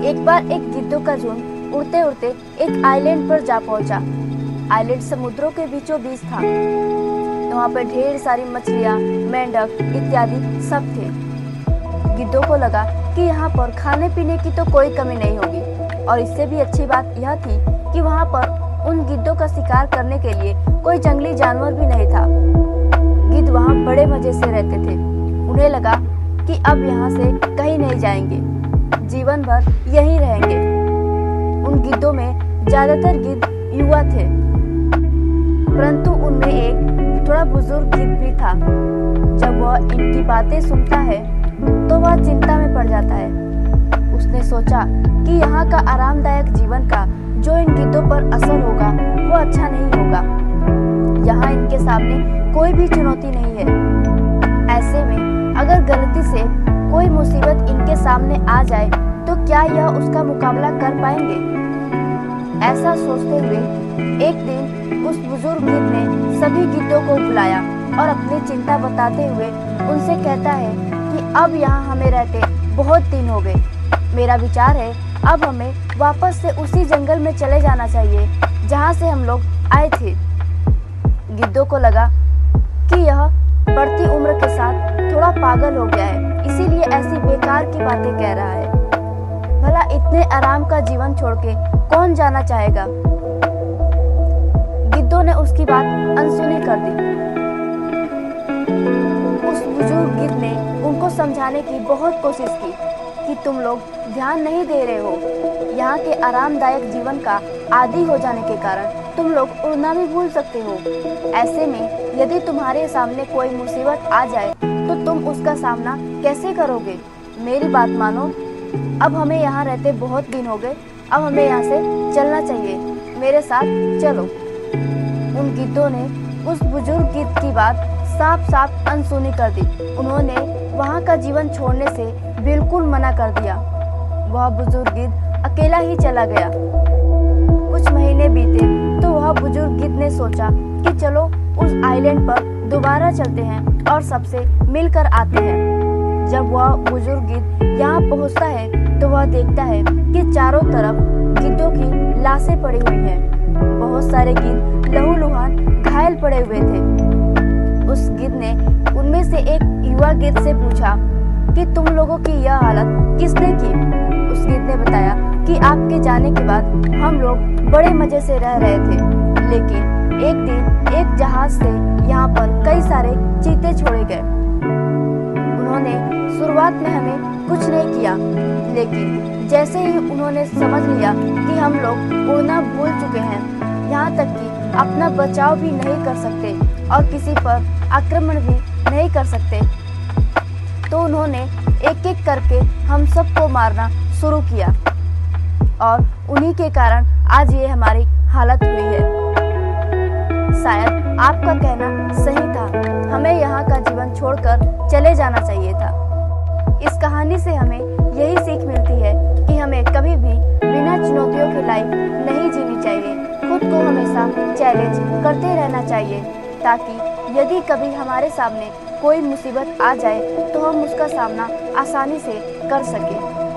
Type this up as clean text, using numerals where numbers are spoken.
एक बार एक गिद्धों का झुंड उड़ते उड़ते एक आइलैंड पर जा पहुंचा। आइलैंड समुद्रों के बीचों बीच था। वहां पर ढेर सारी मछलियां, मेंढक इत्यादि सब थे। गिद्धों को लगा कि यहाँ पर खाने पीने की तो कोई कमी नहीं होगी, और इससे भी अच्छी बात यह थी कि वहाँ पर उन गिद्धों का शिकार करने के लिए कोई जंगली जानवर भी नहीं था। गिद्ध वहाँ बड़े मजे से रहते थे। उन्हें लगा कि अब यहाँ से कहीं नहीं जाएंगे, जीवन भर यहीं रहेंगे। उन गिद्धों में ज्यादातर गिद्ध युवा थे, परंतु उनमें एक थोड़ा बुजुर्ग गिद्ध भी था। जब वह इनकी बातें सुनता है तो वह चिंता में पड़ जाता है। उसने सोचा कि यहाँ का आरामदायक जीवन का जो इन गिद्धों पर असर होगा वो अच्छा नहीं होगा। यहाँ इनके सामने कोई भी चुनौती नहीं है। ऐसे में अगर गलती से कोई मुसीबत इनके सामने आ जाए तो क्या यह उसका मुकाबला कर पाएंगे? ऐसा सोचते हुए एक दिन उस बुजुर्ग गिद्ध ने सभी गिद्धों को बुलाया और अपनी चिंता बताते हुए उनसे कहता है कि अब यहाँ हमें रहते बहुत दिन हो गए। मेरा विचार है अब हमें वापस से उसी जंगल में चले जाना चाहिए जहाँ से हम लोग आए थे। गिद्धों को लगा कि यह बढ़ती उम्र के साथ थोड़ा पागल हो गया है, इसीलिए ऐसी बेकार की बातें कह रहा है। भला इतने आराम का जीवन छोड़ के कौन जाना चाहेगा? गिद्धों ने उसकी बात अनसुनी कर दी। उस बुजुर्ग गिद्ध ने उनको समझाने की बहुत कोशिश की कि तुम लोग ध्यान नहीं दे रहे हो। यहाँ के आरामदायक जीवन का आदी हो जाने के कारण तुम लोग उड़ना भी भूल सकते हो। ऐसे में यदि तुम्हारे सामने कोई मुसीबत आ जाए तो तुम उसका सामना कैसे करोगे? मेरी बात मानो, अब हमें यहाँ रहते बहुत दिन हो गए, अब हमें यहाँ से चलना चाहिए। मेरे साथ चलो। उन गिद्धों ने उस बुजुर्ग गिद्ध की बात साफ साफ अनसुनी कर दी। उन्होंने वहाँ का जीवन छोड़ने से बिल्कुल मना कर दिया। वह बुजुर्ग गिद्ध अकेला ही चला गया। कुछ महीने बीते तो वह बुजुर्ग गिद्ध ने सोचा कि चलो उस आइलैंड पर दोबारा चलते हैं और सबसे मिलकर आते हैं। जब वह बुजुर्ग गिद्ध यहाँ पहुँचता है तो वह देखता है कि चारों तरफ गिद्धों की लाशें पड़ी हुई हैं। बहुत सारे गिद्ध लहूलुहान घायल पड़े हुए थे। उस गिद्ध ने उनमें से एक युवा गिद्ध से पूछा कि तुम लोगों की यह हालत किसने की? उस गिद्ध ने बताया कि आपके जाने के बाद हम लोग बड़े मजे से रह रहे थे, लेकिन एक दिन एक जहाज से यहाँ पर कई सारे चीते छोड़े गए। उन्होंने शुरुआत में हमें कुछ नहीं किया, लेकिन जैसे ही उन्होंने समझ लिया कि हम लोग उड़ना भूल चुके हैं, यहाँ तक कि अपना बचाव भी नहीं कर सकते और किसी पर आक्रमण भी नहीं कर सकते, तो उन्होंने एक एक करके हम सबको मारना शुरू किया और उन्हीं के कारण आज ये हमारी हालत हुई है। शायद आपका कहना सही था, हमें यहाँ का जीवन छोड़कर चले जाना चाहिए था। इस कहानी से हमें यही सीख मिलती है कि हमें कभी भी बिना चुनौतियों की लाइफ नहीं जीनी चाहिए। खुद को हमेशा चैलेंज करते रहना चाहिए, ताकि यदि कभी हमारे सामने कोई मुसीबत आ जाए तो हम उसका सामना आसानी से कर सकें।